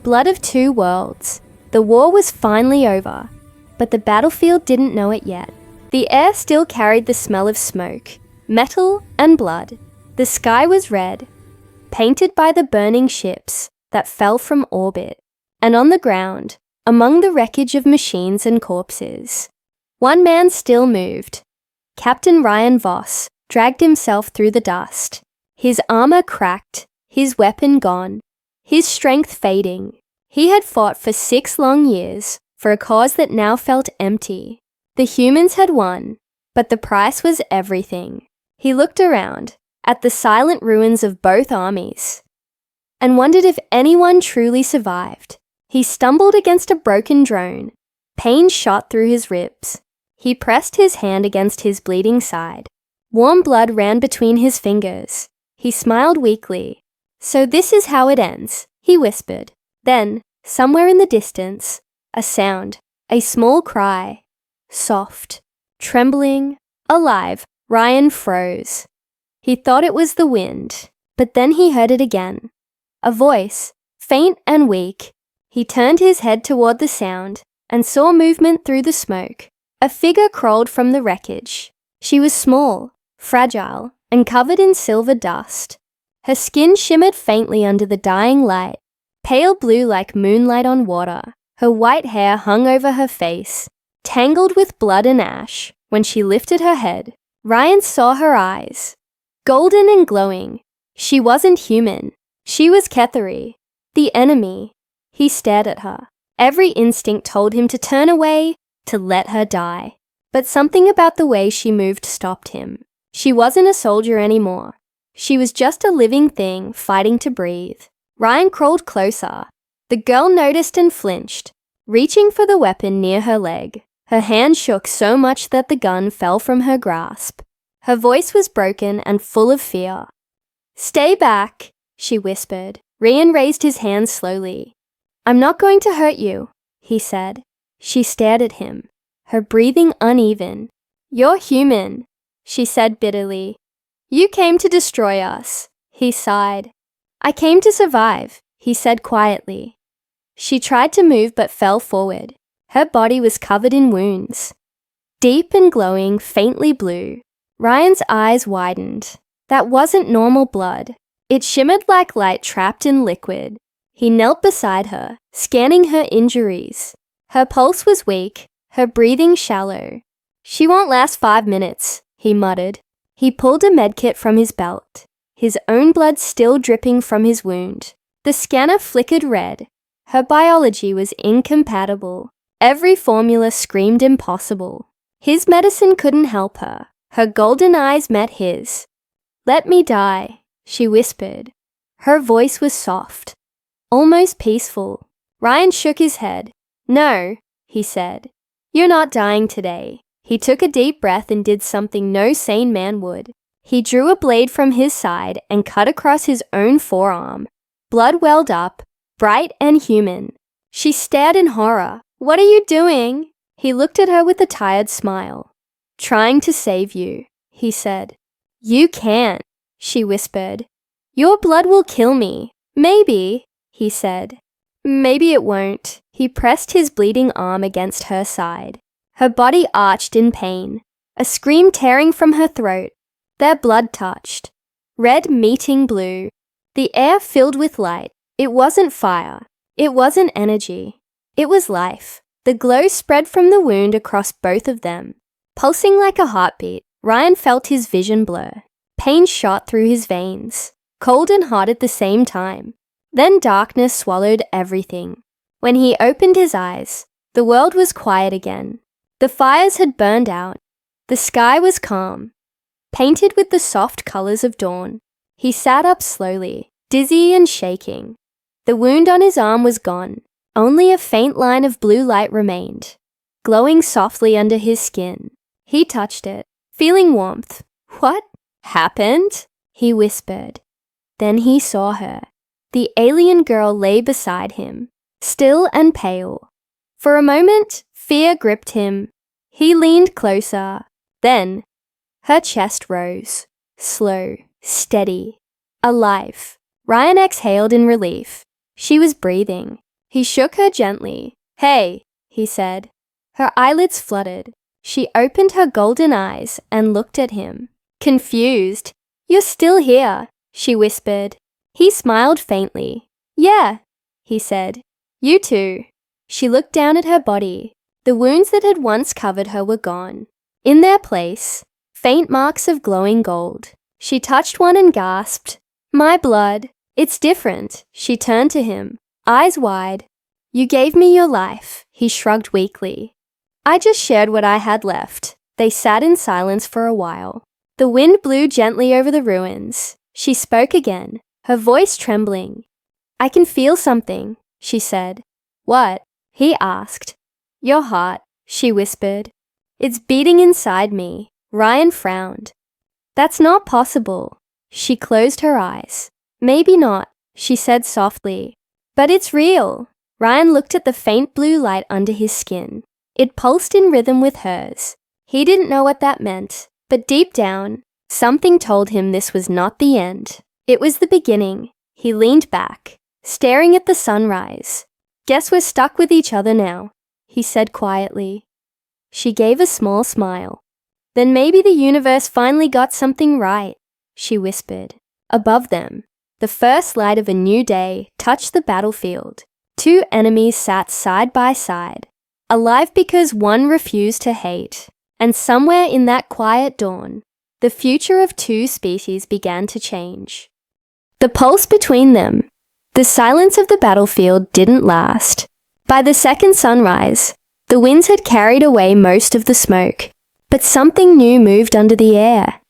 Blood of two worlds. The war was finally over, but the battlefield didn't know it yet. The air still carried the smell of smoke, metal, and blood. The sky was red, painted by the burning ships that fell from orbit, and on the ground, among the wreckage of machines and corpses, one man still moved. Captain Ryan Voss dragged himself through the dust, his armor cracked, his weapon gone, his strength fading. He had fought for 6 long years for a cause that now felt empty. The humans had won, but the price was everything. He looked around at the silent ruins of both armies and wondered if anyone truly survived. He stumbled against a broken drone. Pain shot through his ribs. He pressed his hand against his bleeding side. Warm blood ran between his fingers. He smiled weakly. "So this is how it ends," he whispered. Then, somewhere in the distance, a sound, a small cry. Soft, trembling, alive. Ryan froze. He thought it was the wind, but then he heard it again. A voice, faint and weak. He turned his head toward the sound and saw movement through the smoke. A figure crawled from the wreckage. She was small, fragile, and covered in silver dust. Her skin shimmered faintly under the dying light, pale blue like moonlight on water. Her white hair hung over her face, tangled with blood and ash. When she lifted her head, Ryan saw her eyes, golden and glowing. She wasn't human. She was Ketheri, the enemy. He stared at her. Every instinct told him to turn away, to let her die. But something about the way she moved stopped him. She wasn't a soldier anymore. She was just a living thing fighting to breathe. Ryan crawled closer. The girl noticed and flinched, reaching for the weapon near her leg. Her hand shook so much that the gun fell from her grasp. Her voice was broken and full of fear. "Stay back," she whispered. Ryan raised his hand slowly. "I'm not going to hurt you," he said. She stared at him, her breathing uneven. "You're human," she said bitterly. "You came to destroy us," he sighed. "I came to survive," he said quietly. She tried to move but fell forward. Her body was covered in wounds, deep and glowing, faintly blue. Ryan's eyes widened. That wasn't normal blood. It shimmered like light trapped in liquid. He knelt beside her, scanning her injuries. Her pulse was weak, her breathing shallow. "She won't last 5 minutes," he muttered. He pulled a medkit from his belt, his own blood still dripping from his wound. The scanner flickered red. Her biology was incompatible. Every formula screamed impossible. His medicine couldn't help her. Her golden eyes met his. "Let me die," she whispered. Her voice was soft, almost peaceful. Ryan shook his head. "No," he said. "You're not dying today." He took a deep breath and did something no sane man would. He drew a blade from his side and cut across his own forearm. Blood welled up, bright and human. She stared in horror. "What are you doing?" He looked at her with a tired smile. "Trying to save you," he said. "You can't," she whispered. "Your blood will kill me." "Maybe," he said. "Maybe it won't." He pressed his bleeding arm against her side. Her body arched in pain, a scream tearing from her throat. Their blood touched, red meeting blue. The air filled with light. It wasn't fire. It wasn't energy. It was life. The glow spread from the wound across both of them. Pulsing like a heartbeat, Ryan felt his vision blur. Pain shot through his veins, cold and hot at the same time. Then darkness swallowed everything. When he opened his eyes, the world was quiet again. The fires had burned out. The sky was calm, painted with the soft colors of dawn. He sat up slowly, dizzy and shaking. The wound on his arm was gone. Only a faint line of blue light remained, glowing softly under his skin. He touched it, feeling warmth. "What happened?" he whispered. Then he saw her. The alien girl lay beside him, still and pale. For a moment, fear gripped him. He leaned closer. Then, her chest rose, slow, steady, alive. Ryan exhaled in relief. She was breathing. He shook her gently. "Hey," he said. Her eyelids fluttered. She opened her golden eyes and looked at him, confused. "You're still here," she whispered. He smiled faintly. "Yeah," he said. "You too." She looked down at her body. The wounds that had once covered her were gone. In their place, faint marks of glowing gold. She touched one and gasped, "My blood. It's different." She turned to him, eyes wide. "You gave me your life," he shrugged weakly. "I just shared what I had left." They sat in silence for a while. The wind blew gently over the ruins. She spoke again, her voice trembling. "I can feel something," she said. "What?" he asked. "Your heart," she whispered. "It's beating inside me." Ryan frowned. "That's not possible." She closed her eyes. "Maybe not," she said softly. "But it's real." Ryan looked at the faint blue light under his skin. It pulsed in rhythm with hers. He didn't know what that meant, but deep down, something told him this was not the end. It was the beginning. He leaned back, staring at the sunrise. "Guess we're stuck with each other now," he said quietly. She gave a small smile. "Then maybe the universe finally got something right," she whispered. Above them, the first light of a new day touched the battlefield. Two enemies sat side by side, alive because one refused to hate. And somewhere in that quiet dawn, the future of two species began to change. The pulse between them, the silence of the battlefield didn't last. By the second sunrise, the winds had carried away most of the smoke, but something new moved under the air.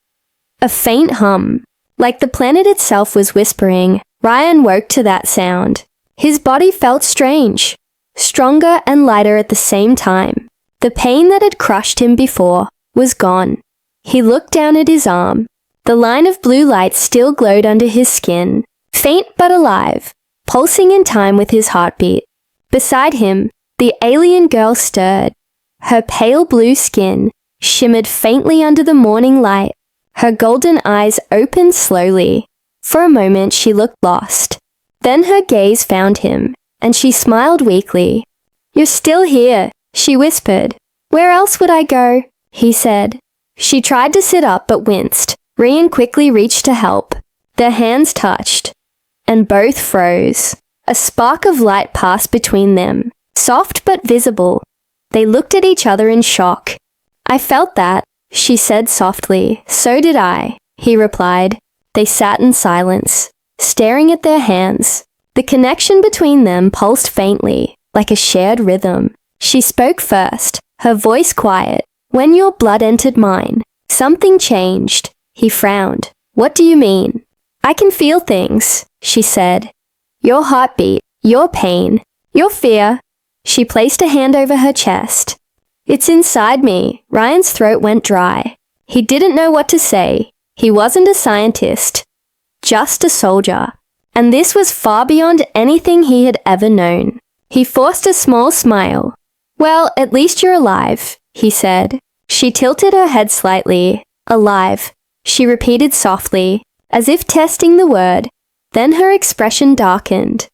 A faint hum, like the planet itself was whispering. Ryan woke to that sound. His body felt strange, stronger and lighter at the same time. The pain that had crushed him before was gone. He looked down at his arm. The line of blue light still glowed under his skin, faint but alive, pulsing in time with his heartbeat. Beside him, the alien girl stirred. Her pale blue skin shimmered faintly under the morning light. Her golden eyes opened slowly. For a moment she looked lost. Then her gaze found him, and she smiled weakly. "You're still here," she whispered. "Where else would I go?" he said. She tried to sit up but winced. Ryan quickly reached to help. Their hands touched, and both froze. A spark of light passed between them, soft but visible. They looked at each other in shock. "I felt that," she said softly. "So did I," he replied. They sat in silence, staring at their hands. The connection between them pulsed faintly, like a shared rhythm. She spoke first, her voice quiet. "When your blood entered mine, something changed." He frowned. "What do you mean?" "I can feel things," she said. "Your heartbeat, your pain, your fear." She placed a hand over her chest. "It's inside me." Ryan's throat went dry. He didn't know what to say. He wasn't a scientist, just a soldier. And this was far beyond anything he had ever known. He forced a small smile. "Well, at least you're alive," he said. She tilted her head slightly. "Alive," she repeated softly, as if testing the word. Then her expression darkened.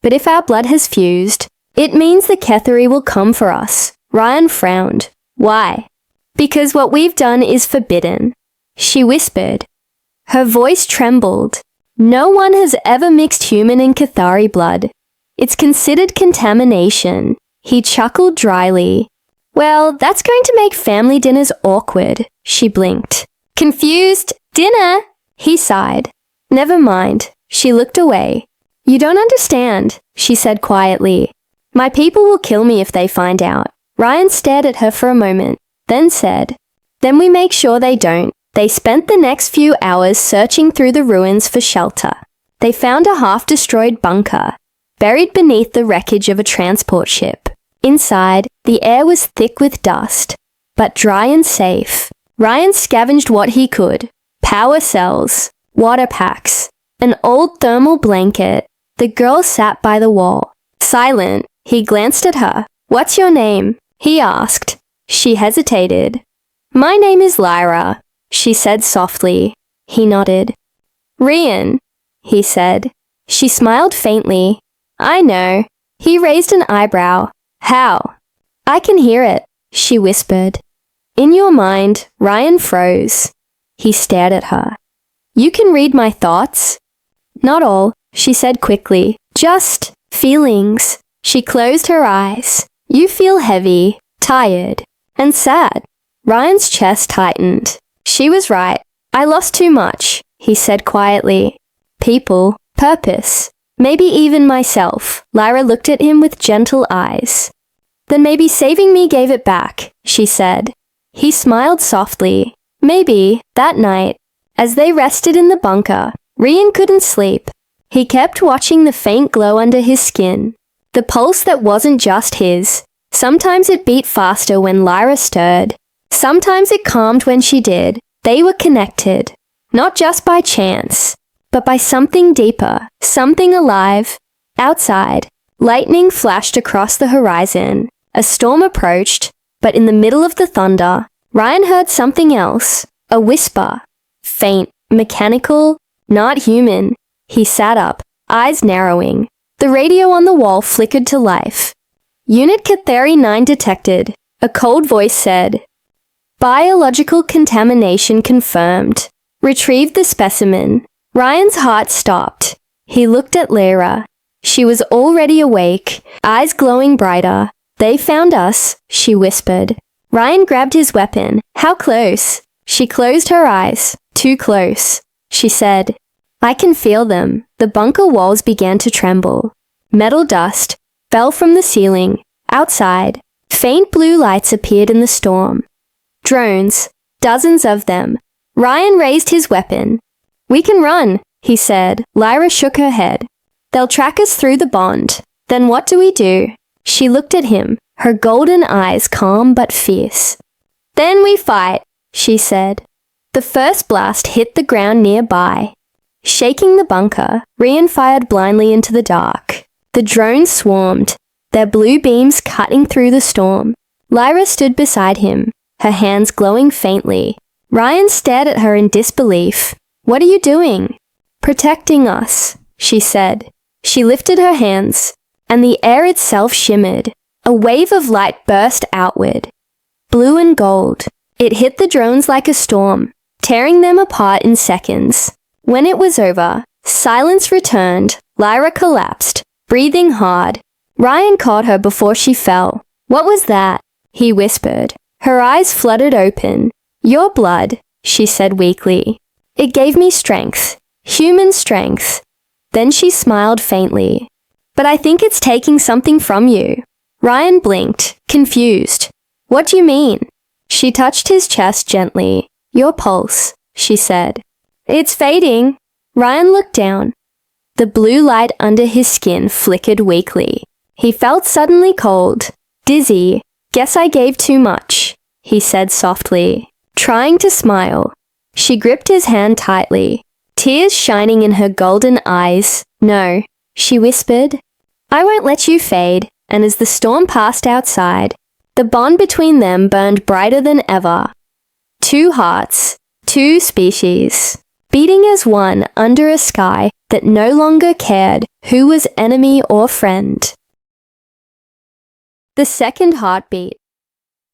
"But if our blood has fused, it means the Ketheri will come for us." Ryan frowned. "Why?" "Because what we've done is forbidden," she whispered. Her voice trembled. "No one has ever mixed human and Kethari blood. It's considered contamination." He chuckled dryly. "Well, that's going to make family dinners awkward," she blinked. "Confused? Dinner?" He sighed. "Never mind." She looked away. "You don't understand," she said quietly. "My people will kill me if they find out." Ryan stared at her for a moment, then said, "Then we make sure they don't." They spent the next few hours searching through the ruins for shelter. They found a half-destroyed bunker, buried beneath the wreckage of a transport ship. Inside, the air was thick with dust, but dry and safe. Ryan scavenged what he could: power cells, water packs, an old thermal blanket. The girl sat by the wall, silent. He glanced at her. "What's your name?" he asked. She hesitated. "My name is Lyra," she said softly. He nodded. "Ryan," he said. She smiled faintly. "I know." He raised an eyebrow. How? I can hear it, she whispered. In your mind, Ryan froze. He stared at her. You can read my thoughts? Not all, she said quickly. Just feelings. She closed her eyes. You feel heavy, tired, and sad. Ryan's chest tightened. She was right. I lost too much, he said quietly. People, purpose, maybe even myself. Lyra looked at him with gentle eyes. Then maybe saving me gave it back, she said. He smiled softly. Maybe, that night, as they rested in the bunker, Ryan couldn't sleep. He kept watching the faint glow under his skin. The pulse that wasn't just his. Sometimes it beat faster when Lyra stirred. Sometimes it calmed when she did. They were connected. Not just by chance, but by something deeper, something alive. Outside, lightning flashed across the horizon. A storm approached, but in the middle of the thunder, Ryan heard something else. A whisper. Faint, mechanical, not human. He sat up, eyes narrowing. The radio on the wall flickered to life. Unit Catheri 9 detected. A cold voice said, Biological contamination confirmed. Retrieve the specimen. Ryan's heart stopped. He looked at Lyra. She was already awake, eyes glowing brighter. They found us, she whispered. Ryan grabbed his weapon. How close? She closed her eyes. Too close, she said. I can feel them. The bunker walls began to tremble. Metal dust fell from the ceiling. Outside, faint blue lights appeared in the storm. Drones, dozens of them. Ryan raised his weapon. We can run, he said. Lyra shook her head. They'll track us through the bond. Then what do we do? She looked at him, her golden eyes calm but fierce. Then we fight, she said. The first blast hit the ground nearby. Shaking the bunker, Ryan fired blindly into the dark. The drones swarmed, their blue beams cutting through the storm. Lyra stood beside him, her hands glowing faintly. Ryan stared at her in disbelief. What are you doing? Protecting us, she said. She lifted her hands, and the air itself shimmered. A wave of light burst outward. Blue and gold. It hit the drones like a storm, tearing them apart in seconds. When it was over, silence returned. Lyra collapsed, breathing hard. Ryan caught her before she fell. What was that? He whispered. Her eyes fluttered open. Your blood, she said weakly. It gave me strength. Human strength. Then she smiled faintly. But I think it's taking something from you. Ryan blinked, confused. What do you mean? She touched his chest gently. Your pulse, she said. It's fading. Ryan looked down. The blue light under his skin flickered weakly. He felt suddenly cold, dizzy. Guess I gave too much, he said softly, trying to smile. She gripped his hand tightly, tears shining in her golden eyes. No, she whispered. I won't let you fade. And as the storm passed outside, the bond between them burned brighter than ever. Two hearts, two species, beating as one under a sky that no longer cared who was enemy or friend. The second heartbeat.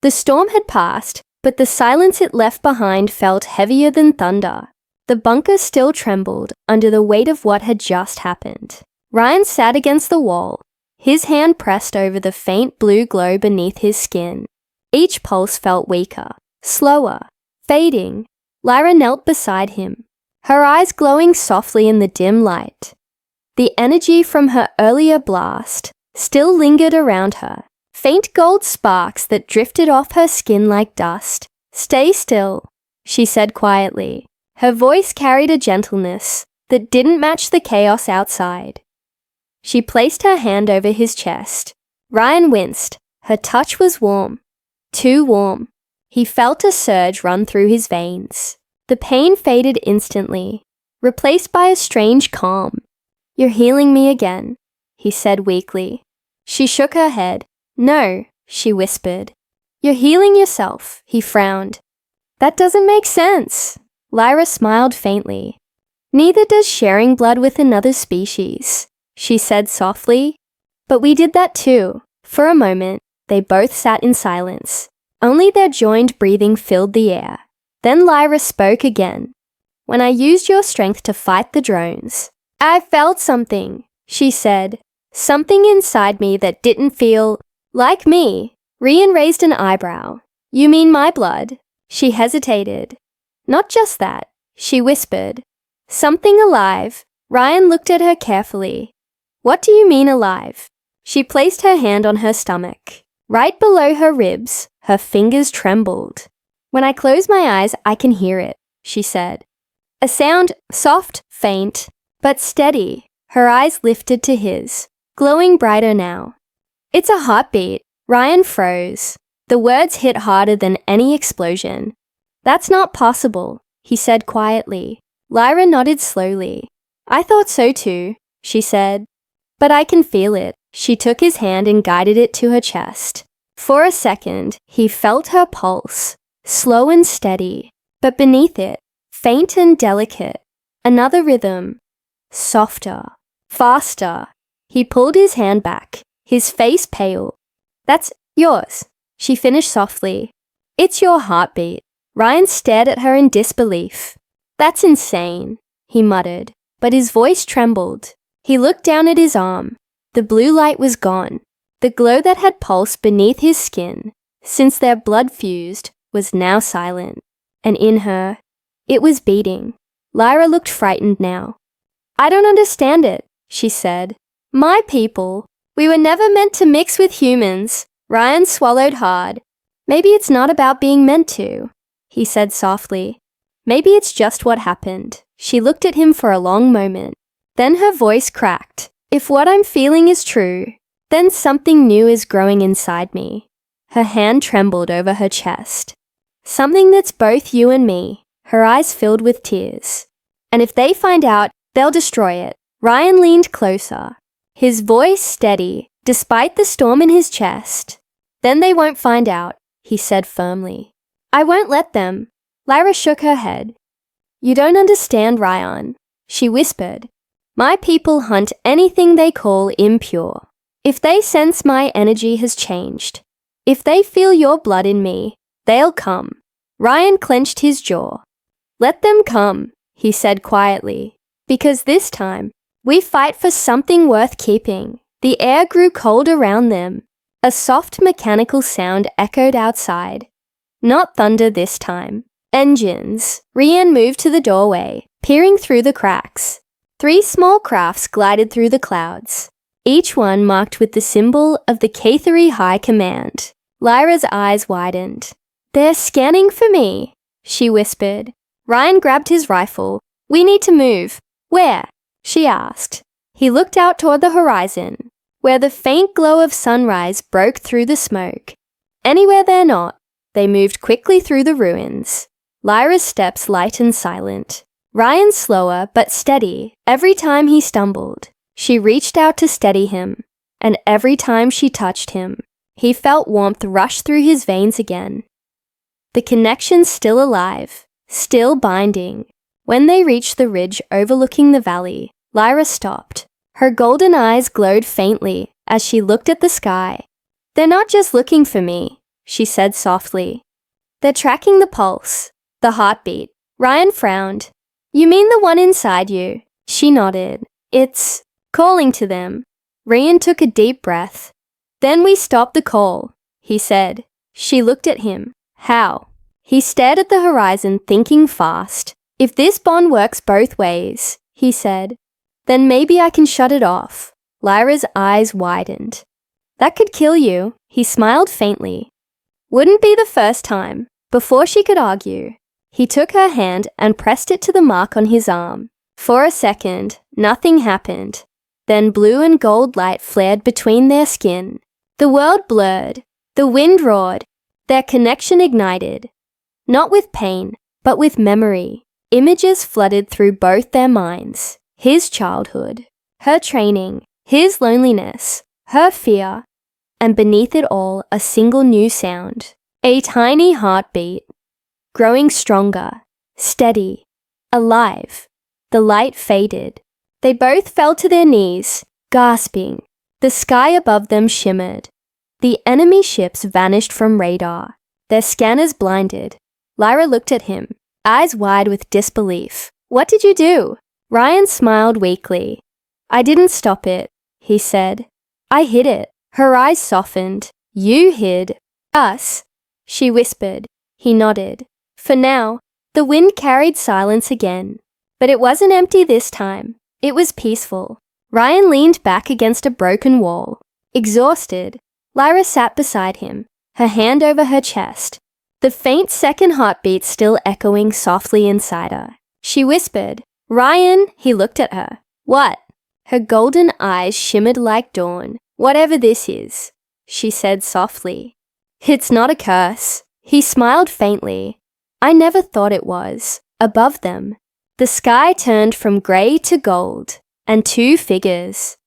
The storm had passed, but the silence it left behind felt heavier than thunder. The bunker still trembled under the weight of what had just happened. Ryan sat against the wall, his hand pressed over the faint blue glow beneath his skin. Each pulse felt weaker, slower, fading. Lyra knelt beside him, her eyes glowing softly in the dim light. The energy from her earlier blast still lingered around her, faint gold sparks that drifted off her skin like dust. Stay still, she said quietly. Her voice carried a gentleness that didn't match the chaos outside. She placed her hand over his chest. Ryan winced. Her touch was warm. Too warm. He felt a surge run through his veins. The pain faded instantly, replaced by a strange calm. You're healing me again, he said weakly. She shook her head. No, she whispered. You're healing yourself, he frowned. That doesn't make sense. Lyra smiled faintly. Neither does sharing blood with another species, she said softly. But we did that too. For a moment, they both sat in silence. Only their joined breathing filled the air. Then Lyra spoke again. When I used your strength to fight the drones, I felt something, she said. Something inside me that didn't feel like me. Rian raised an eyebrow. You mean my blood? She hesitated. Not just that, she whispered. Something alive. Ryan looked at her carefully. What do you mean alive? She placed her hand on her stomach. Right below her ribs, her fingers trembled. When I close my eyes, I can hear it, she said. A sound, soft, faint, but steady. Her eyes lifted to his, glowing brighter now. It's a heartbeat. Ryan froze. The words hit harder than any explosion. That's not possible, he said quietly. Lyra nodded slowly. I thought so too, she said. But I can feel it. She took his hand and guided it to her chest. For a second, he felt her pulse, slow and steady, but beneath it, faint and delicate, another rhythm, softer, faster. He pulled his hand back, his face pale. That's yours, she finished softly. It's your heartbeat. Ryan stared at her in disbelief. That's insane, he muttered, but his voice trembled. He looked down at his arm. The blue light was gone. The glow that had pulsed beneath his skin, since their blood fused, was now silent. And in her, it was beating. Lyra looked frightened now. I don't understand it, she said. My people, we were never meant to mix with humans. Ryan swallowed hard. Maybe it's not about being meant to, he said softly. Maybe it's just what happened. She looked at him for a long moment. Then her voice cracked. If what I'm feeling is true, then something new is growing inside me. Her hand trembled over her chest. Something that's both you and me. Her eyes filled with tears. And if they find out, they'll destroy it. Ryan leaned closer, his voice steady, despite the storm in his chest. Then they won't find out, he said firmly. I won't let them. Lyra shook her head. You don't understand, Ryan, she whispered. My people hunt anything they call impure. If they sense my energy has changed, if they feel your blood in me, they'll come. Ryan clenched his jaw. Let them come, he said quietly, because this time, we fight for something worth keeping. The air grew cold around them. A soft mechanical sound echoed outside. Not thunder this time. Engines. Rian moved to the doorway, peering through the cracks. 3 small crafts glided through the clouds, each one marked with the symbol of the HFY High Command. Lyra's eyes widened. They're scanning for me, she whispered. Ryan grabbed his rifle. We need to move. Where? She asked. He looked out toward the horizon, where the faint glow of sunrise broke through the smoke. Anywhere they're not. They moved quickly through the ruins. Lyra's steps light and silent. Ryan slower but steady. Every time he stumbled, she reached out to steady him, and every time she touched him, he felt warmth rush through his veins again. The connection's still alive, still binding. When they reached the ridge overlooking the valley, Lyra stopped. Her golden eyes glowed faintly as she looked at the sky. They're not just looking for me, she said softly. They're tracking the pulse, the heartbeat. Ryan frowned. You mean the one inside you? She nodded. It's calling to them. Rian took a deep breath. Then we stopped the call, he said. She looked at him. How? He stared at the horizon, thinking fast. If this bond works both ways, he said, then maybe I can shut it off. Lyra's eyes widened. That could kill you, he smiled faintly. Wouldn't be the first time. Before she could argue, he took her hand and pressed it to the mark on his arm. For a second, nothing happened. Then blue and gold light flared between their skin. The world blurred. The wind roared. Their connection ignited. Not with pain, but with memory. Images flooded through both their minds. His childhood, her training, his loneliness, her fear, and beneath it all a single new sound. A tiny heartbeat. Growing stronger, steady, alive. The light faded. They both fell to their knees, gasping. The sky above them shimmered. The enemy ships vanished from radar, their scanners blinded. Lyra looked at him, eyes wide with disbelief. "What did you do?" Ryan smiled weakly. "I didn't stop it," he said. "I hid it." Her eyes softened. "You hid us," she whispered. He nodded. For now, the wind carried silence again. But it wasn't empty this time. It was peaceful. Ryan leaned back against a broken wall. Exhausted, Lyra sat beside him, her hand over her chest, the faint second heartbeat still echoing softly inside her. She whispered, "Ryan," he looked at her. "What?" Her golden eyes shimmered like dawn. "Whatever this is," she said softly. "It's not a curse." He smiled faintly. "I never thought it was." Above them, the sky turned from grey to gold, and two figures,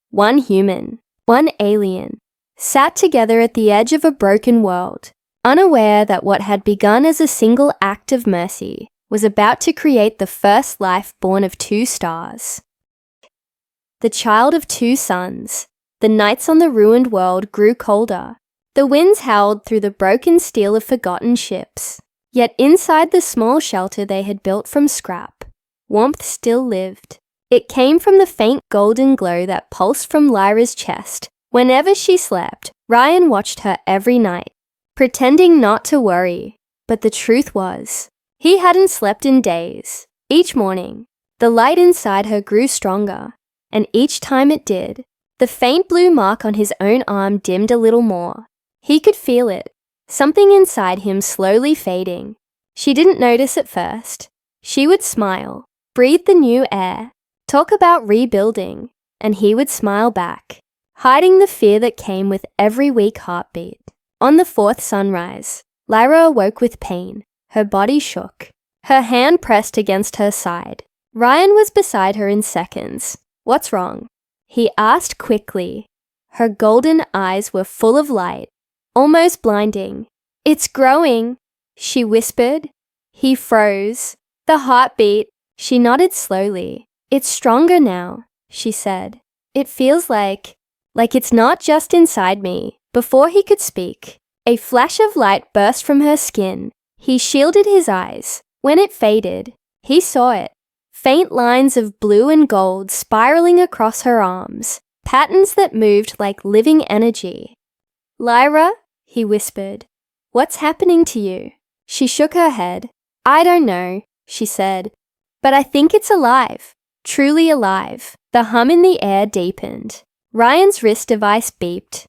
one human, one alien, sat together at the edge of a broken world, unaware that what had begun as a single act of mercy was about to create the first life born of two stars. The child of two suns. The nights on the ruined world grew colder. The winds howled through the broken steel of forgotten ships. Yet inside the small shelter they had built from scrap, warmth still lived. It came from the faint golden glow that pulsed from Lyra's chest. Whenever she slept, Ryan watched her every night, pretending not to worry. But the truth was, he hadn't slept in days. Each morning, the light inside her grew stronger, and each time it did, the faint blue mark on his own arm dimmed a little more. He could feel it, something inside him slowly fading. She didn't notice at first. She would smile, breathe the new air, talk about rebuilding, and he would smile back, hiding the fear that came with every weak heartbeat. On the fourth sunrise, Lyra awoke with pain. Her body shook. Her hand pressed against her side. Ryan was beside her in seconds. "What's wrong?" he asked quickly. Her golden eyes were full of light, almost blinding. "It's growing," she whispered. He froze. The heartbeat. She nodded slowly. "It's stronger now," she said. "It feels like it's not just inside me." Before he could speak, a flash of light burst from her skin. He shielded his eyes. When it faded, he saw it. Faint lines of blue and gold spiraling across her arms, patterns that moved like living energy. "Lyra," he whispered, "what's happening to you?" She shook her head. "I don't know," she said, "but I think it's alive, truly alive." The hum in the air deepened. Ryan's wrist device beeped,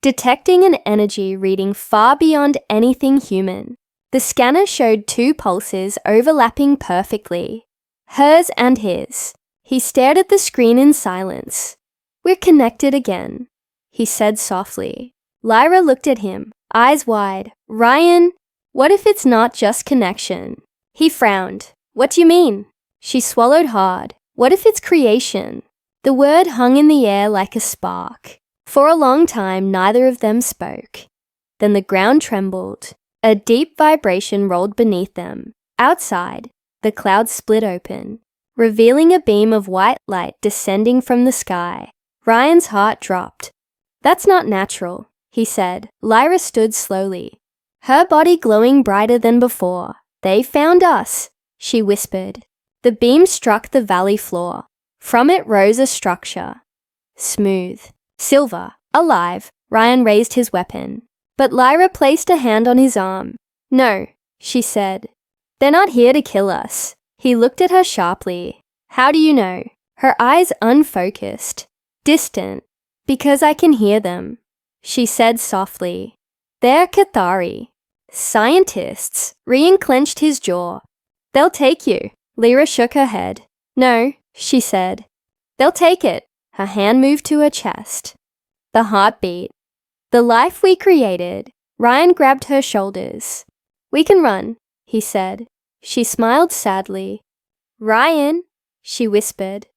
detecting an energy reading far beyond anything human. The scanner showed two pulses overlapping perfectly, hers and his. He stared at the screen in silence. "We're connected again," he said softly. Lyra looked at him, eyes wide. "Ryan, what if it's not just connection?" He frowned. "What do you mean?" She swallowed hard. "What if it's creation?" The word hung in the air like a spark. For a long time, neither of them spoke. Then the ground trembled. A deep vibration rolled beneath them. Outside, the clouds split open, revealing a beam of white light descending from the sky. Ryan's heart dropped. "That's not natural," he said. Lyra stood slowly, her body glowing brighter than before. "They found us," she whispered. The beam struck the valley floor. From it rose a structure. Smooth, silver, alive. Ryan raised his weapon. But Lyra placed a hand on his arm. "No," she said. "They're not here to kill us." He looked at her sharply. "How do you know?" Her eyes unfocused, distant. "Because I can hear them," she said softly. "They're Cathari. Scientists." Ryan clenched his jaw. "They'll take you." Lyra shook her head. "No," she said. "They'll take it." Her hand moved to her chest. The heartbeat. "The life we created." Ryan grabbed her shoulders. "We can run," he said. She smiled sadly. "Ryan," she whispered,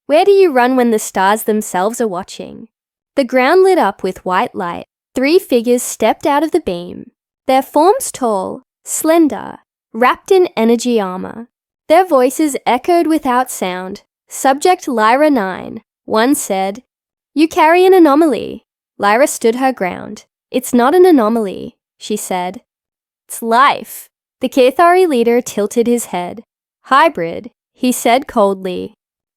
"where do you run when the stars themselves are watching?" The ground lit up with white light. 3 figures stepped out of the beam, their forms tall, slender, wrapped in energy armor. Their voices echoed without sound. "Subject Lyra 9, one said, You carry an anomaly. Lyra stood her ground. It's not an anomaly, she said. It's life. The Cathari leader tilted his head. Hybrid, he said coldly.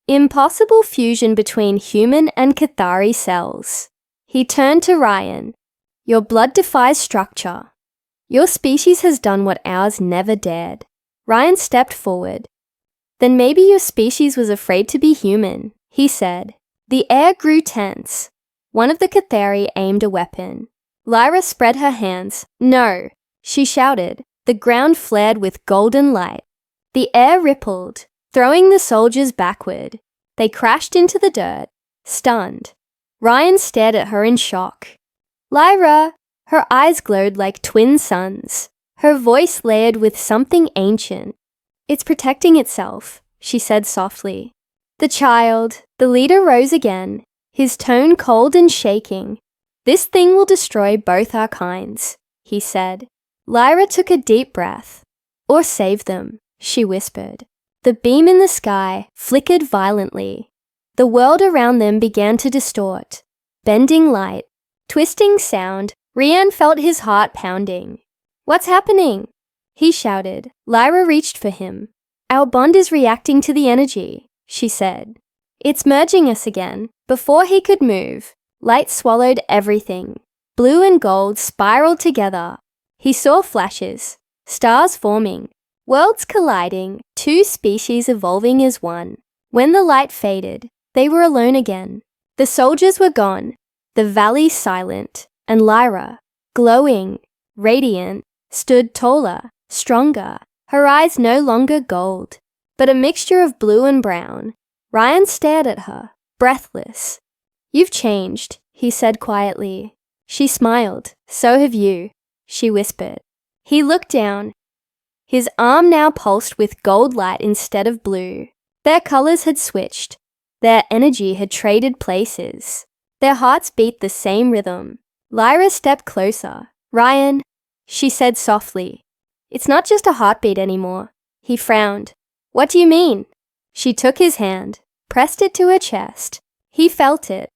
Impossible fusion between human and Cathari cells. He turned to Ryan. Your blood defies structure. Your species has done what ours never dared. Ryan stepped forward. Then maybe your species was afraid to be human, he said. The air grew tense. One of the Cathari aimed a weapon. Lyra spread her hands. No, she shouted. The ground flared with golden light. The air rippled, throwing the soldiers backward. They crashed into the dirt, stunned. Ryan stared at her in shock. Lyra! Her eyes glowed like twin suns. Her voice layered with something ancient. It's protecting itself, she said softly. The child, the leader rose again, his tone cold and shaking. This thing will destroy both our kinds, he said. Lyra took a deep breath. Or save them, she whispered. The beam in the sky flickered violently. The world around them began to distort. Bending light, twisting sound, Rian felt his heart pounding. What's happening? He shouted. Lyra reached for him. Our bond is reacting to the energy, she said. It's merging us again. Before he could move, light swallowed everything. Blue and gold spiraled together. He saw flashes, stars forming, worlds colliding, two species evolving as one. When the light faded, they were alone again. The soldiers were gone, the valley silent, and Lyra, glowing, radiant, stood taller, stronger, her eyes no longer gold, but a mixture of blue and brown. Ryan stared at her, breathless. You've changed, he said quietly. She smiled. So have you, she whispered. He looked down. His arm now pulsed with gold light instead of blue. Their colors had switched. Their energy had traded places. Their hearts beat the same rhythm. Lyra stepped closer. Ryan, she said softly. It's not just a heartbeat anymore. He frowned. What do you mean? She took his hand, pressed it to her chest. He felt it.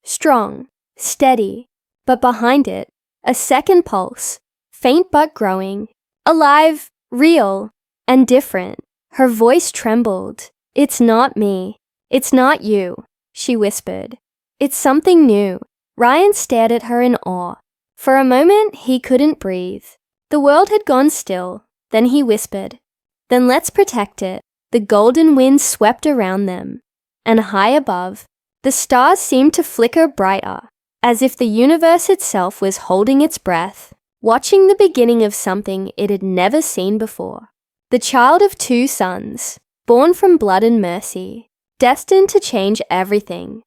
Strong, steady, but behind it, a second pulse, faint but growing, alive, real, and different. Her voice trembled. It's not me. It's not you, she whispered. It's something new. Ryan stared at her in awe. For a moment, he couldn't breathe. The world had gone still. Then he whispered, Then let's protect it. The golden wind swept around them. And high above, the stars seemed to flicker brighter, as if the universe itself was holding its breath, watching the beginning of something it had never seen before. The child of two suns, born from blood and mercy, destined to change everything.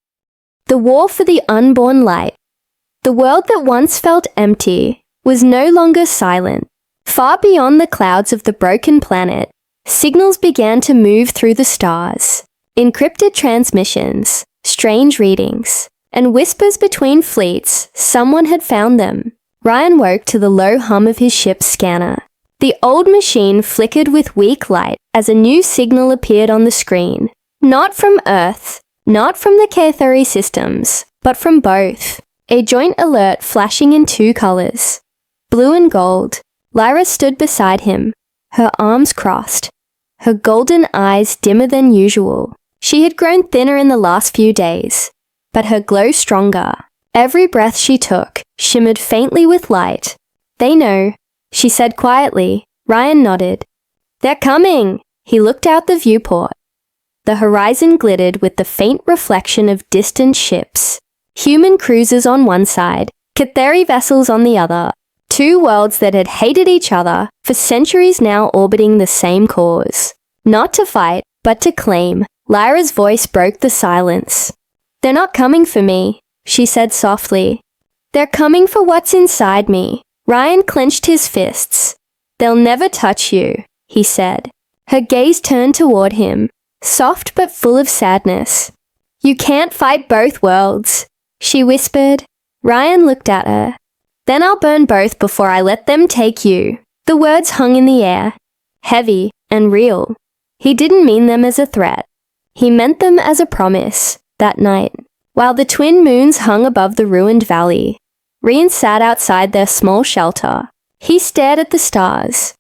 The war for the unborn light. The world that once felt empty was no longer silent. Far beyond the clouds of the broken planet, signals began to move through the stars. Encrypted transmissions, strange readings, and whispers between fleets. Someone had found them. Ryan woke to the low hum of his ship's scanner. The old machine flickered with weak light as a new signal appeared on the screen. Not from Earth, not from the Cathari systems, but from both. A joint alert flashing in two colors. Blue and gold. Lyra stood beside him, her arms crossed, her golden eyes dimmer than usual. She had grown thinner in the last few days, but her glow stronger. Every breath she took shimmered faintly with light. They know, she said quietly. Ryan nodded. They're coming! He looked out the viewport. The horizon glittered with the faint reflection of distant ships. Human cruisers on one side, Cathari vessels on the other. Two worlds that had hated each other for centuries now orbiting the same cause. Not to fight, but to claim. Lyra's voice broke the silence. They're not coming for me, she said softly. They're coming for what's inside me. Ryan clenched his fists. They'll never touch you, he said. Her gaze turned toward him, soft but full of sadness. You can't fight both worlds, she whispered. Ryan looked at her. Then I'll burn both before I let them take you. The words hung in the air, heavy and real. He didn't mean them as a threat. He meant them as a promise. That night, while the twin moons hung above the ruined valley. Rian sat outside their small shelter. He stared at the stars.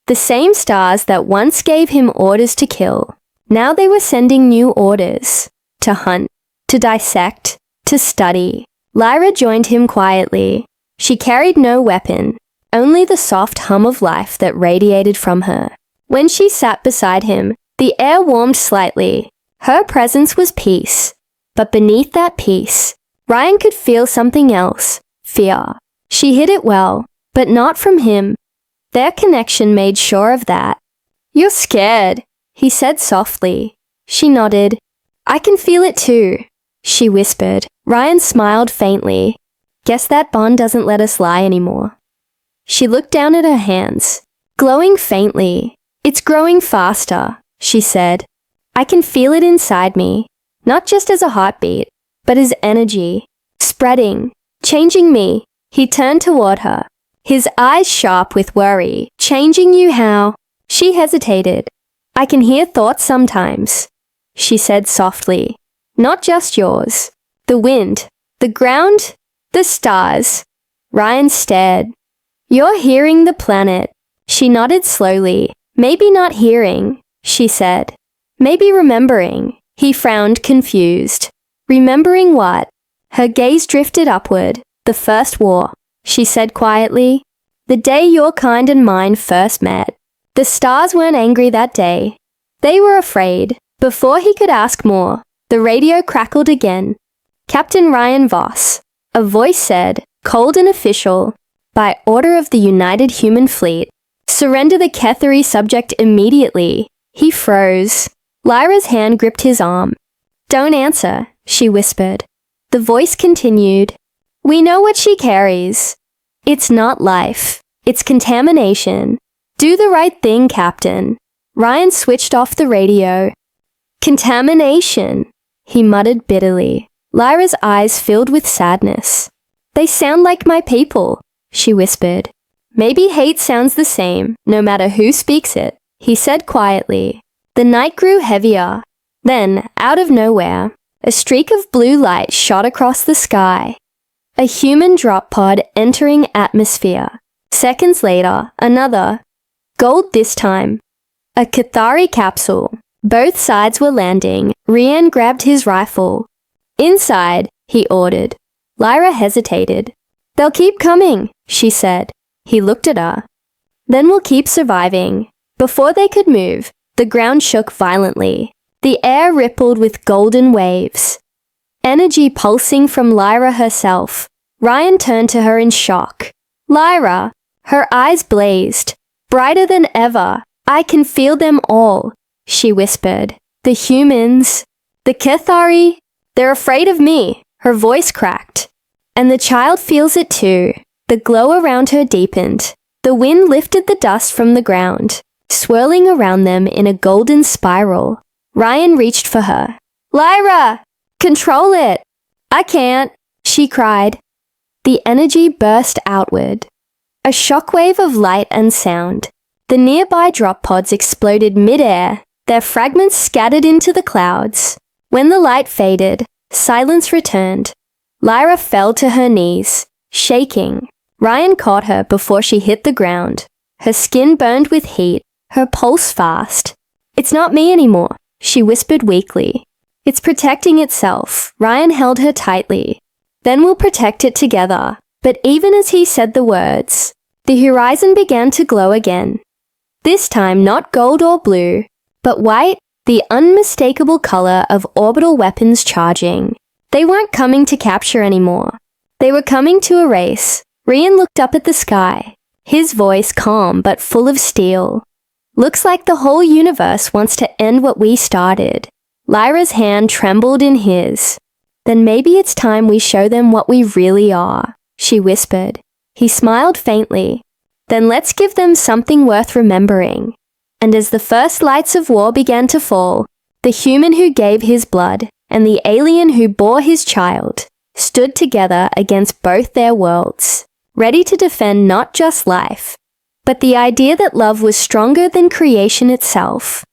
The same stars that once gave him orders to kill. Now they were sending new orders. To hunt, to dissect, to study. Lyra joined him quietly. She carried no weapon, only the soft hum of life that radiated from her. When she sat beside him, the air warmed slightly. Her presence was peace. But beneath that peace, Ryan could feel something else, fear. She hid it well, but not from him. Their connection made sure of that. "You're scared," he said softly. She nodded. "I can feel it too," she whispered. Ryan smiled faintly. "Guess that bond doesn't let us lie anymore." She looked down at her hands, glowing faintly. "It's growing faster," she said. "I can feel it inside me, not just as a heartbeat, but as energy, spreading, changing me." He turned toward her, his eyes sharp with worry. "Changing you how?" She hesitated. "I can hear thoughts sometimes," she said softly. "Not just yours. The wind, the ground, the stars." Ryan stared. "You're hearing the planet." She nodded slowly. "Maybe not hearing," she said. "Maybe remembering." He frowned, confused. "Remembering what?" Her gaze drifted upward. "The first war," she said quietly. "The day your kind and mine first met." The stars weren't angry that day. They were afraid. Before he could ask more, the radio crackled again. "Captain Ryan Voss," a voice said, cold and official, "by order of the United Human Fleet, surrender the Kethari subject immediately." He froze. Lyra's hand gripped his arm. "Don't answer," she whispered. The voice continued. "We know what she carries. It's not life. It's contamination. Do the right thing, Captain." Ryan switched off the radio. "Contamination," he muttered bitterly. Lyra's eyes filled with sadness. "They sound like my people," she whispered. "Maybe hate sounds the same, no matter who speaks it," he said quietly. The night grew heavier. Then, out of nowhere, a streak of blue light shot across the sky. A human drop pod entering atmosphere. Seconds later, another. Gold this time. A Kethari capsule. Both sides were landing. Rian grabbed his rifle. "Inside," he ordered. Lyra hesitated. "They'll keep coming," she said. He looked at her. "Then we'll keep surviving." Before they could move, the ground shook violently. The air rippled with golden waves. Energy pulsing from Lyra herself. Ryan turned to her in shock. "Lyra!" Her eyes blazed. "Brighter than ever. I can feel them all," she whispered. "The humans. The Kethari. They're afraid of me." Her voice cracked. "And the child feels it too." The glow around her deepened. The wind lifted the dust from the ground, swirling around them in a golden spiral. Ryan reached for her. "Lyra! Control it!" "I can't," she cried. The energy burst outward. A shockwave of light and sound. The nearby drop pods exploded mid-air, their fragments scattered into the clouds. When the light faded, silence returned. Lyra fell to her knees, shaking. Ryan caught her before she hit the ground. Her skin burned with heat, her pulse fast. "It's not me anymore," she whispered weakly. "It's protecting itself." Ryan held her tightly. "Then we'll protect it together." But even as he said the words, the horizon began to glow again. This time not gold or blue, but white, the unmistakable color of orbital weapons charging. They weren't coming to capture anymore. They were coming to erase. Rian looked up at the sky, his voice calm but full of steel. "Looks like the whole universe wants to end what we started." Lyra's hand trembled in his. "Then maybe it's time we show them what we really are," she whispered. He smiled faintly. "Then let's give them something worth remembering." And as the first lights of war began to fall, the human who gave his blood and the alien who bore his child stood together against both their worlds, ready to defend not just life, but the idea that love was stronger than creation itself.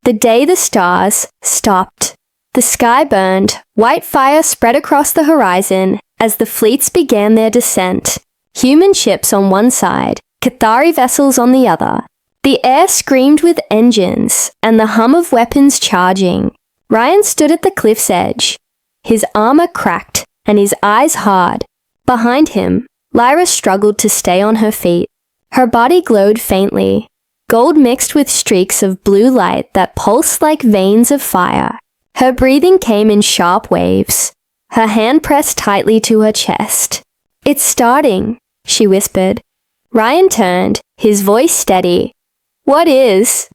The day the stars stopped The sky burned, white fire spread across the horizon as the fleets began their descent. Human ships on one side, Cathari vessels on the other. The air screamed with engines and the hum of weapons charging. Ryan stood at the cliff's edge, his armor cracked and his eyes hard. Behind him, Lyra struggled to stay on her feet. Her body glowed faintly, gold mixed with streaks of blue light that pulsed like veins of fire. Her breathing came in sharp waves, her hand pressed tightly to her chest. "It's starting," she whispered. Ryan turned, his voice steady. "What is?"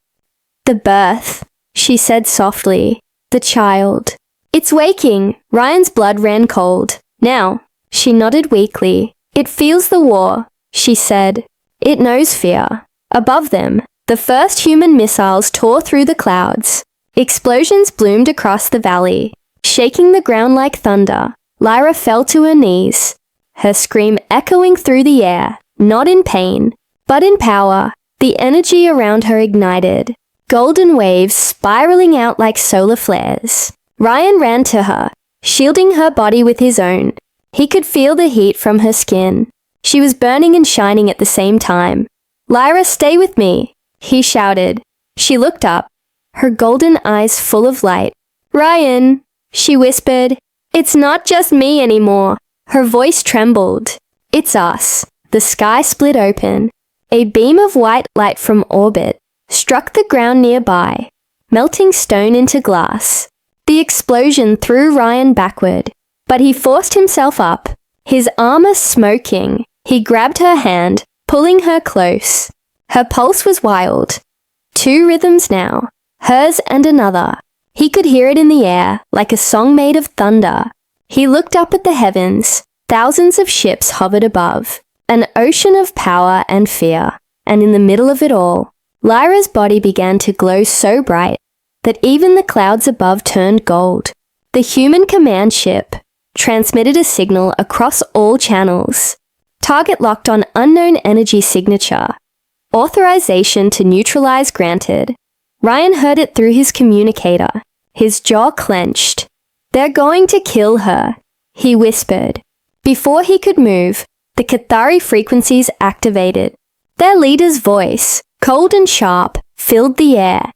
"The birth," she said softly. "The child." "It's waking." Ryan's blood ran cold. "Now." She nodded weakly. "It feels the war," she said. "It knows fear." Above them, the first human missiles tore through the clouds. Explosions bloomed across the valley, shaking the ground like thunder. Lyra fell to her knees, her scream echoing through the air, not in pain, but in power. The energy around her ignited, golden waves spiraling out like solar flares. Ryan ran to her, shielding her body with his own. He could feel the heat from her skin. She was burning and shining at the same time. "Lyra, stay with me," he shouted. She looked up, her golden eyes full of light. "Ryan," she whispered, "it's not just me anymore." Her voice trembled. "It's us." The sky split open. A beam of white light from orbit struck the ground nearby, melting stone into glass. The explosion threw Ryan backward, but he forced himself up, his armor smoking. He grabbed her hand, pulling her close. Her pulse was wild. 2 rhythms now, hers and another. He could hear it in the air, like a song made of thunder. He looked up at the heavens. Thousands of ships hovered above, an ocean of power and fear. And in the middle of it all, Lyra's body began to glow so bright that even the clouds above turned gold. The human command ship transmitted a signal across all channels. Target locked on unknown energy signature. Authorization to neutralize granted. Ryan heard it through his communicator. His jaw clenched. "They're going to kill her," he whispered. Before he could move, the Cathari frequencies activated. Their leader's voice, cold and sharp, filled the air.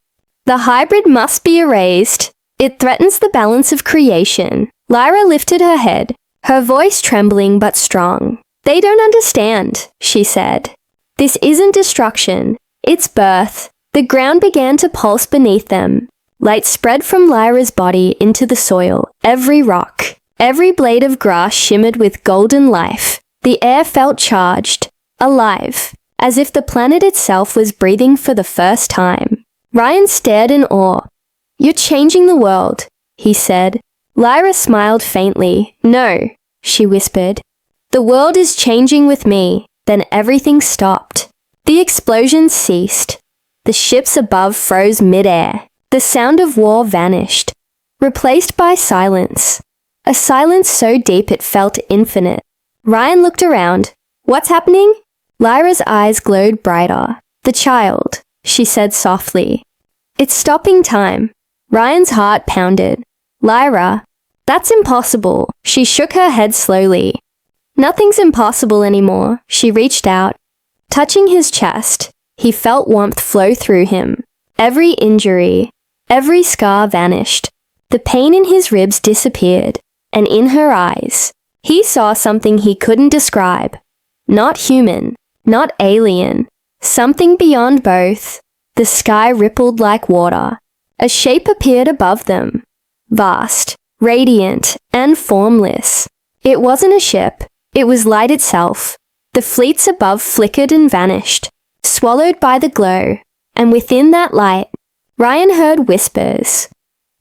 "The hybrid must be erased. It threatens the balance of creation." Lyra lifted her head, her voice trembling but strong. "They don't understand," she said. "This isn't destruction. It's birth." The ground began to pulse beneath them. Light spread from Lyra's body into the soil, every rock. Every blade of grass shimmered with golden life. The air felt charged, alive, as if the planet itself was breathing for the first time. Ryan stared in awe. "You're changing the world," he said. Lyra smiled faintly. "No," she whispered. "The world is changing with me." Then everything stopped. The explosions ceased. The ships above froze mid-air. The sound of war vanished, replaced by silence. A silence so deep it felt infinite. Ryan looked around. "What's happening?" Lyra's eyes glowed brighter. "The child," she said softly. "It's stopping time." Ryan's heart pounded. "Lyra, that's impossible." She shook her head slowly. "Nothing's impossible anymore." She reached out. Touching his chest, he felt warmth flow through him. Every injury, every scar vanished. The pain in his ribs disappeared, and in her eyes, he saw something he couldn't describe. Not human, not alien, something beyond both. The sky rippled like water. A shape appeared above them, vast, radiant, and formless. It wasn't a ship, it was light itself. The fleets above flickered and vanished, swallowed by the glow, and within that light, Ryan heard whispers.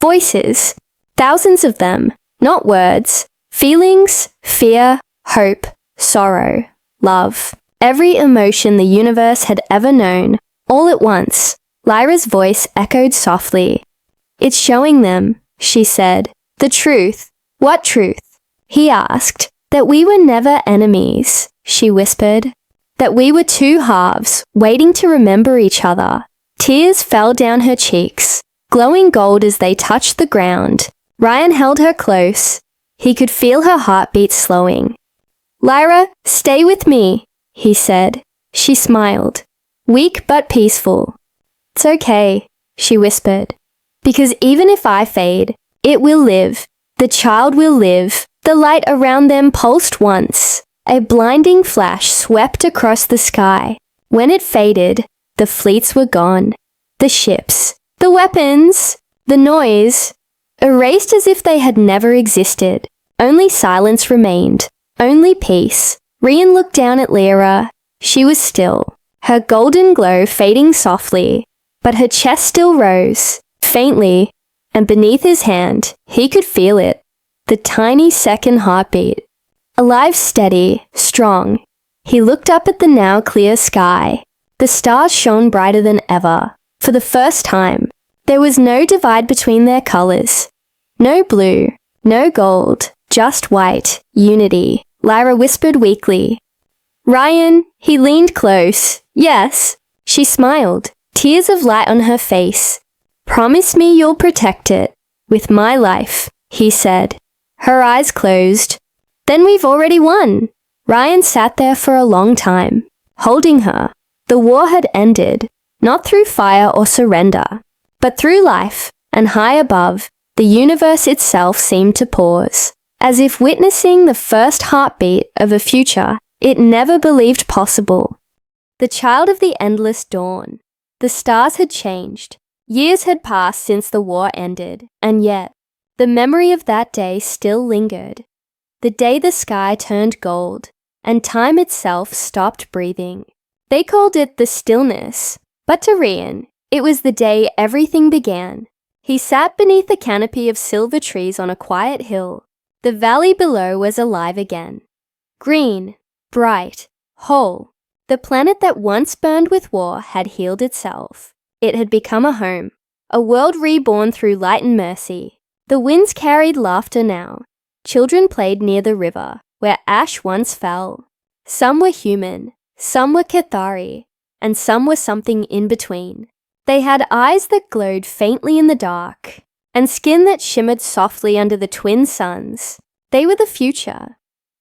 Voices, thousands of them, not words, feelings, fear, hope, sorrow, love. Every emotion the universe had ever known, all at once. Lyra's voice echoed softly. "It's showing them," she said. "The truth." "What truth?" he asked. "That we were never enemies," she whispered. "That we were 2 halves, waiting to remember each other." Tears fell down her cheeks, glowing gold as they touched the ground. Ryan held her close. He could feel her heartbeat slowing. "Lyra, stay with me," he said. She smiled, weak but peaceful. "It's okay," she whispered, "because even if I fade, it will live. The child will live." The light around them pulsed once. A blinding flash swept across the sky. When it faded, the fleets were gone. The ships, the weapons, the noise, erased as if they had never existed. Only silence remained. Only peace. Rian looked down at Lyra. She was still, her golden glow fading softly, but her chest still rose, faintly, and beneath his hand, he could feel it. The tiny second heartbeat. Alive, steady, strong. He looked up at the now clear sky. The stars shone brighter than ever. For the first time, there was no divide between their colors. No blue, no gold, just white, unity. Lyra whispered weakly. "Ryan," he leaned close. "Yes." She smiled, tears of light on her face. "Promise me you'll protect it. With my life," he said. Her eyes closed. "Then we've already won." Ryan sat there for a long time, holding her. The war had ended, not through fire or surrender, but through life, and high above, the universe itself seemed to pause, as if witnessing the first heartbeat of a future it never believed possible. The child of the endless dawn. The stars had changed. Years had passed since the war ended, and yet, the memory of that day still lingered. The day the sky turned gold, and time itself stopped breathing. They called it the stillness, but to Rian, it was the day everything began. He sat beneath a canopy of silver trees on a quiet hill. The valley below was alive again. Green, bright, whole. The planet that once burned with war had healed itself. It had become a home, a world reborn through light and mercy. The winds carried laughter now. Children played near the river, where ash once fell. Some were human, some were Cathari, and some were something in between. They had eyes that glowed faintly in the dark, and skin that shimmered softly under the twin suns. They were the future,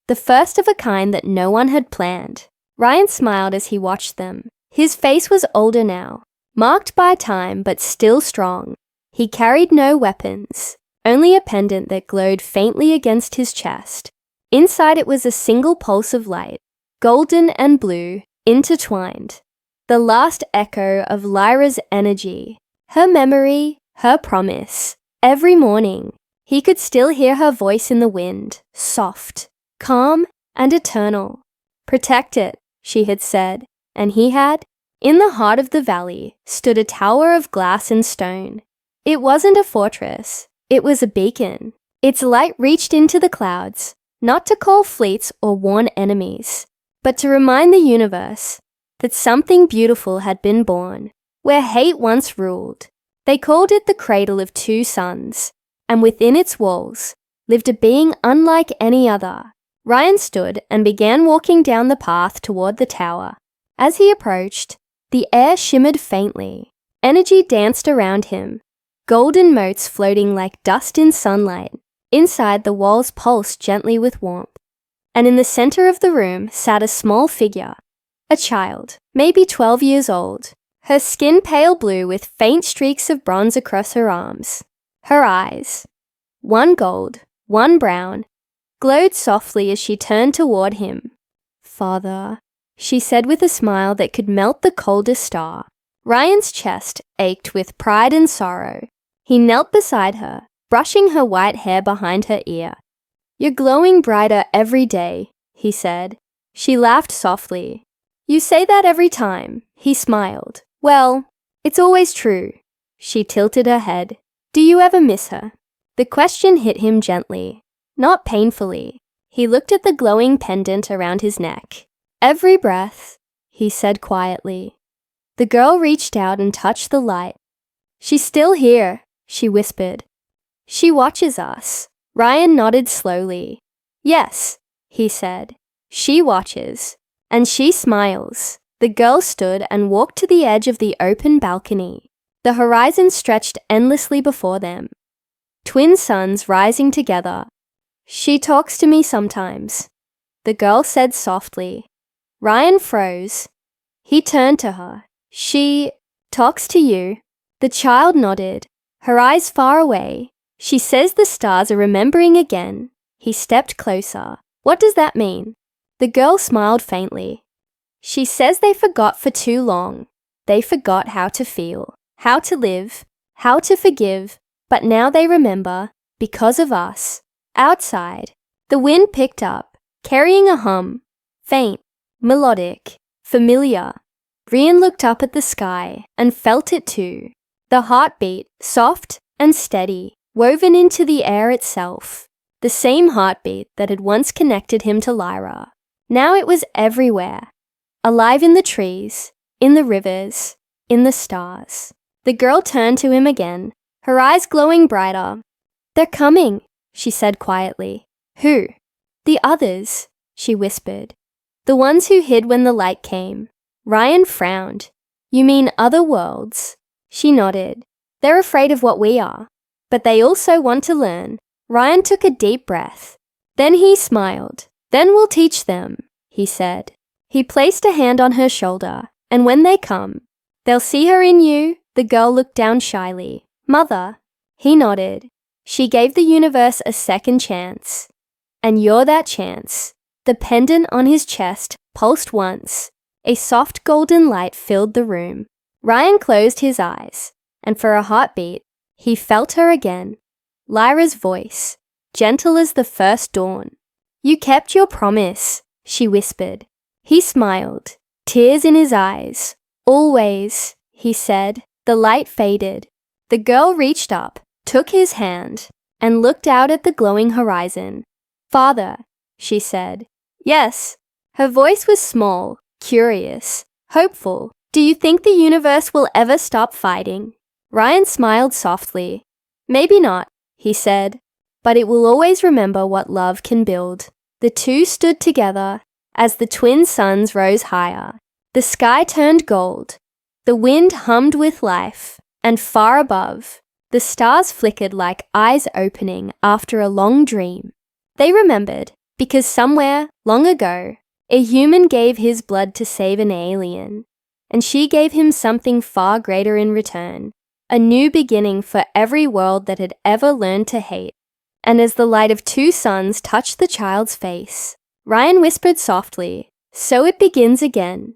the first of a kind that no one had planned. Ryan smiled as he watched them. His face was older now, marked by time but still strong. He carried no weapons, only a pendant that glowed faintly against his chest. Inside it was a single pulse of light, golden and blue, intertwined. The last echo of Lyra's energy, her memory, her promise. Every morning, he could still hear her voice in the wind, soft, calm, and eternal. "Protect it," she had said, and he had. In the heart of the valley stood a tower of glass and stone. It wasn't a fortress, it was a beacon. Its light reached into the clouds, not to call fleets or warn enemies, but to remind the universe that something beautiful had been born, where hate once ruled. They called it the cradle of two suns, and within its walls lived a being unlike any other. Ryan stood and began walking down the path toward the tower. As he approached, the air shimmered faintly. Energy danced around him, golden motes floating like dust in sunlight. Inside, the walls pulsed gently with warmth. And in the center of the room sat a small figure, a child, maybe 12 years old, her skin pale blue with faint streaks of bronze across her arms. Her eyes, one gold, one brown, glowed softly as she turned toward him. "Father," she said with a smile that could melt the coldest star. Ryan's chest ached with pride and sorrow. He knelt beside her, brushing her white hair behind her ear. "You're glowing brighter every day," he said. She laughed softly. "You say that every time," he smiled. "Well, it's always true." She tilted her head. "Do you ever miss her?" The question hit him gently, not painfully. He looked at the glowing pendant around his neck. "Every breath," he said quietly. The girl reached out and touched the light. "She's still here," she whispered. "She watches us." Ryan nodded slowly. "Yes," he said. "She watches. And she smiles." The girl stood and walked to the edge of the open balcony. The horizon stretched endlessly before them. twin suns rising together. She talks to me sometimes, the girl said softly. Ryan froze. He turned to her. She talks to you? The child nodded, her eyes far away. She says the stars are remembering again. He stepped closer. What does that mean? The girl smiled faintly. She says they forgot for too long. They forgot how to feel, how to live, how to forgive, but now they remember, because of us. Outside, the wind picked up, carrying a hum, faint, melodic, familiar. Rian looked up at the sky and felt it too. The heartbeat, soft and steady, woven into the air itself. The same heartbeat that had once connected him to Lyra. Now it was everywhere. Alive in the trees, in the rivers, in the stars. The girl turned to him again, her eyes glowing brighter. They're coming, she said quietly. Who? The others, she whispered. The ones who hid when the light came. Ryan frowned. You mean other worlds? She nodded. They're afraid of what we are, but they also want to learn. Ryan took a deep breath. Then he smiled. Then we'll teach them, he said. He placed a hand on her shoulder, and when they come, they'll see her in you. The girl looked down shyly. Mother. He nodded. She gave the universe a second chance. And you're that chance. The pendant on his chest pulsed once. A soft golden light filled the room. Ryan closed his eyes, and for a heartbeat, he felt her again. Lyra's voice, gentle as the first dawn. You kept your promise, she whispered. He smiled, tears in his eyes. Always, he said. The light faded. The girl reached up, took his hand, and looked out at the glowing horizon. Father, she said. Yes. Her voice was small, curious, hopeful. Do you think the universe will ever stop fighting? Ryan smiled softly. Maybe not, he said, but it will always remember what love can build. The two stood together as the twin suns rose higher. The sky turned gold. The wind hummed with life, and far above, the stars flickered like eyes opening after a long dream. They remembered, because somewhere, long ago, a human gave his blood to save an alien, and she gave him something far greater in return, a new beginning for every world that had ever learned to hate. And as the light of two suns touched the child's face, Ryan whispered softly, so it begins again.